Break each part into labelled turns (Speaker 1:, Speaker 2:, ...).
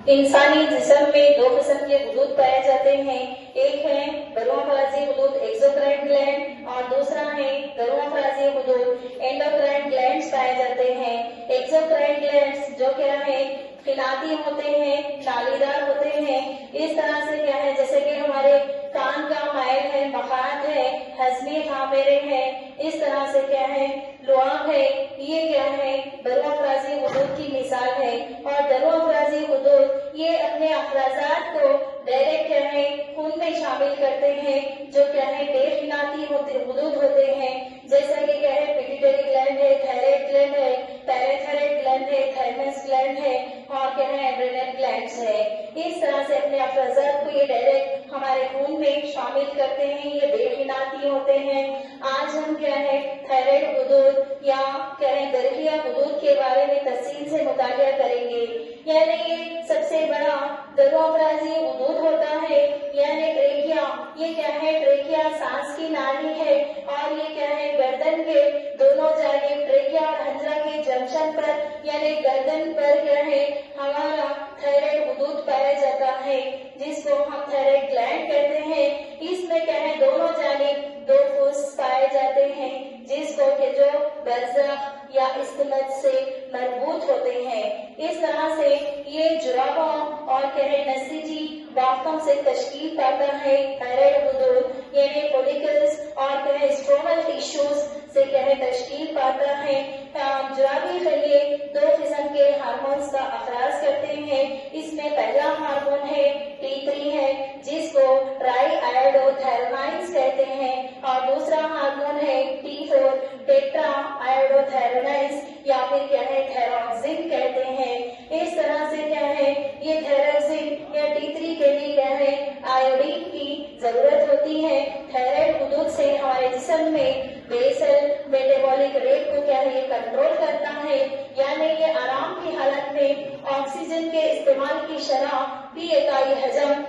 Speaker 1: इंसानी जिस्म में दो किस्म के गुदूद पाए जाते हैं। एक है दरुअफ़राज़ी गुदूद एक्सोक्राइन ग्लैंड और दूसरा है दरुअफ़राज़ी गुदूद एंडोक्राइन ग्लैंड्स पाए जाते हैं। एक्सोक्राइन ग्लैंड्स जो क्या है खिलाती होते हैं, नालीदार होते हैं। इस तरह से क्या है जैसे कि हमारे कान का माइल है, मखान है, हजमी खामेरे है, इस तरह से क्या है लुआब है, ये क्या है दरुअफ़राज़ी गुदूद की मिसाल है। और दरुअफ़राज़ी गुदूद ये अपने अखराजात को डायरेक्ट क्या है खून में शामिल करते हैं, जो क्या है बेखिलाती गुदूद होते हैं। जैसा कि क्या है पिट्यूटरी ग्लैंड है, थायराइड ग्लैंड है, पैराथायराइड ग्लैंड है, थायमस ग्लैंड है और क्या है एड्रेनल ग्लैंड्स है। इस तरह से अपने अखराजात को ये डायरेक्ट हमारे खून में शामिल करते हैं, ये बेखिलाती होते हैं। आज हम क्या है थायराइड गुदूद या क्या है दरहिया गुदूद के बारे में तफसील से मुतालिया करेंगे। यानी ये सबसे बड़ा दरुअफ़राज़ी गुदूद होता है, यानी ट्रेकिया। ये क्या है ट्रेकिया सांस की नाली है और ये क्या है गर्दन के दोनों जानिब ट्रेकिया और हंजरा के जंक्शन पर यानी गर्दन पर क्या है हमारा थायराइड गुदूद पाया जाता है, जिसको हम थायराइड ग्लैंड कहते हैं। इसमें क्या है दोनों जानिब दो फुस पाए जाते हैं, जिसको के जो बरज़ख या इस्तिमत से मरबूत होते हैं। इस तरह से ये जुराबों और क्या है नसीजी बाफ्तों से तश्कील पाता है थायराइड गुदूद, यानी फॉलिकल्स और क्या है स्ट्रोमल टिश्यूज से क्या है तश्कील पाता है। जुराबी खलिए दो किस्म के हार्मोन्स का अखराज करते हैं। इसमें पहला हार्मोन है T3 है, जिसको ट्राई आयोडोथायरोनाइन्स कहते हैं और दूसरा हार्मोन है T4 टेट्रा आयोडोथायरोनाइन्स या फिर क्या है थायरोक्सिन कहते हैं। इस तरह से क्या है ये थायरोक्सिन या T3 के लिए क्या है आयोडीन की जरूरत होती है। थायराइड गुदूद से हमारे जिस्म में बेसल मेटाबॉलिक रेट को क्या है ये कंट्रोल करता है, यानी ये आराम की हालत में ऑक्सीजन के इस्तेमाल की शरह फी इकाई हजम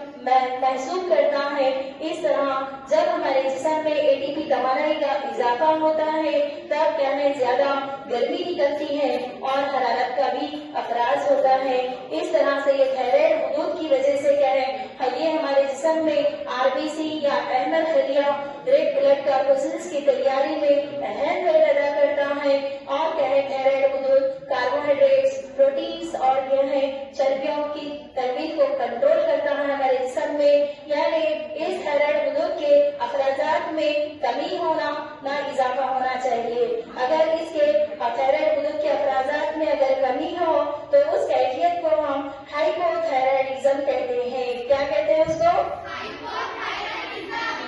Speaker 1: महसूस करता है। इस तरह जब हमारे जिस्म में एटीपी तवानाई का इजाफा होता है तब क्या है ज्यादा गर्मी निकलती है और हरारत का भी अखराज होता है। इस तरह से ये थायराइड गुदूद की वजह से क्या है ये हमारे जिस्म में आरबीसी या अहमद खलिया रेड ब्लड कार्बोसिल्स की तैयारी में अहम रोल अदा करता है। और क्या है थायराइड गुदूद कार्बोहाइड्रेट्स, प्रोटीन्स और क्या है चर्बियों की तरबीत को कंट्रोल करता है हमारे जिस्म में। यानी इस थायराइड गुदूद के अखराजात में कमी होना ना इजाफा होना चाहिए। अगर इसके थायराइड गुदूद के अखराजात में अगर कमी हो तो उस कैफियत को हम हाइपोथायराइडिज्म कहते हैं। क्या कहते हैं उसको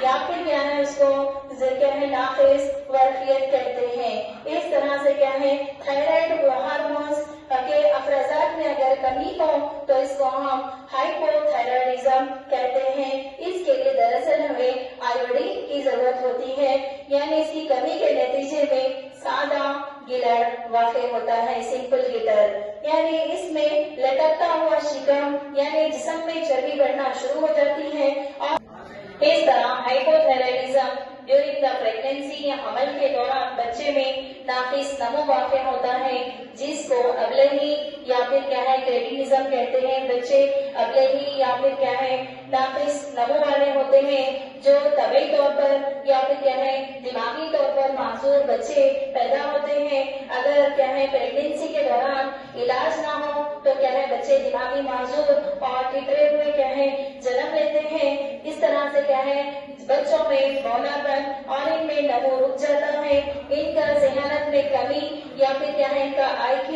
Speaker 1: या फिर क्या है उसको क्या है नाक़िस वर्फियत कहते हैं। इस तरह से क्या है थायराइड हार्मोन्स के अखराजात में अगर कमी हो तो इसको हम हाइपोथायराइडिज्म कहते हैं। इसके लिए दरअसल हमें आयोडीन की जरूरत होती है, यानी इसकी कमी के नतीजे में सादा गिलर वाक़ होता है, सिंपल गिटर। यानी इसमें लटकता हुआ शिकम यानी जिस्म में चर्बी बढ़ना शुरू हो जाती है। और इस तरह हाइपोथायराइडिज्म ड्यूरिंग द प्रेगनेंसी या हमल के दौरान बच्चे में नाक़िस नमो वाक़ होता है, जिसको अबलही या फिर क्या है क्रेटिनिज्म कहते हैं। बच्चे अबलही या फिर क्या है नाक़िस नमो वाले होते हैं, जो तबई तौर पर या फिर क्या है दिमागी तौर पर माजूर बच्चे पैदा होते हैं। अगर क्या है प्रेगनेंसी के दौरान इलाज ना हो तो क्या है बच्चे दिमागी माजूर और ठिठरे हुए क्या है जन्म लेते हैं। इस तरह से क्या है बच्चों में बौनापन और इनमें नमो रुक जाता है, इनका ज़हानत में कमी या फिर क्या है इनका IQ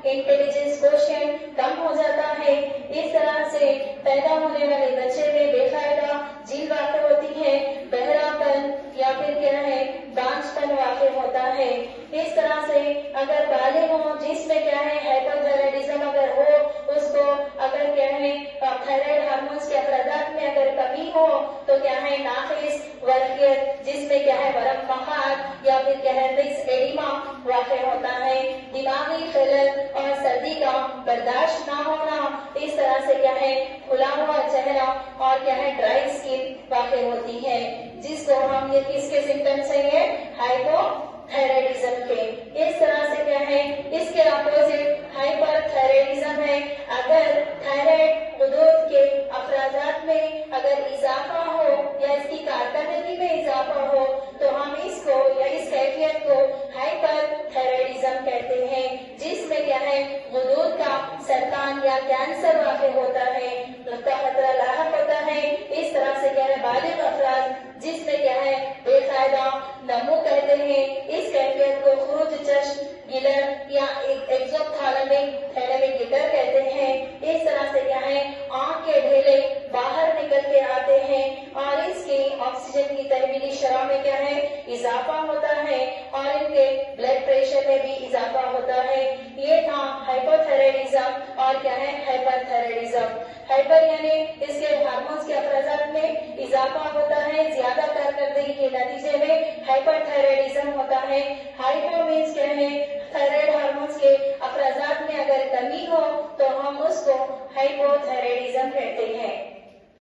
Speaker 1: इंटेलिजेंस कोशेंट कम हो जाता है। इस तरह से पैदा होने वाले बच्चे में बेकायदा जील वाक़ होती है, बहरापन या फिर क्या है बांझपन वाक़ होता है। इस तरह से अगर बालिग हो जिसमें क्या है हाइपोथायराइडिज्म अगर हो उसको अगर क्या है थायराइड हार्मोन्स के अखराजात में अगर कमी हो तो क्या है नाक़िस वर्फियत जिसमें क्या है वरम मखार या फिर क्या है मिक्स एडिमा वाक़ होता है। दिमागी खलल और सर्दी का बर्दाश्त ना होना, इस तरह से क्या है खुला हुआ चेहरा और क्या है ड्राई स्किन वाक़ होती है, जिसको हम ये किसके सिम्टम्स है हाइपोथायराइडिज्म के। इस तरह से क्या है इसके अपोजिट हाइपरथायराइडिज्म है। अगर थायराइड अफराजात में अगर इजाफा हो या इसकी कारकर्दगी में इजाफा हो तो हम इसको या इस कैफियत को हाइपरथायराइडिज्म कहते हैं, जिसमें क्या है गुदूद का सरतान या कैंसर वाक़ होता है, उसका खतरा लाहक होता है। इस तरह से क्या है बालिग अफराद जिसमें क्या है बेकायदा नमू कहते हैं, इस कैफियत को खुरुज चश्म गिलर या एक्सोप्थालमिक गिलर कहते हैं। इस तरह से क्या है आंख के ढेले बाहर निकल के आते हैं और इसकी ऑक्सीजन की तहवीली शरह में क्या है इजाफा होता है और इनके ब्लड प्रेशर में भी इजाफा होता है। ये था हाइपोथायराइडिज्म और क्या है हाइपरथायराइडिज्म। हाइपर यानी इसके हार्मोन्स के अफराजात में इजाफा होता है, ज्यादा कारकर्दगी के नतीजे में हाइपरथायराइडिज्म होता है। हाइपो मीन्स क्या है थायराइड हार्मोन्स के अफराजात में अगर कमी हो तो हम उसको हाइपोथायराइडिज्म कहते हैं।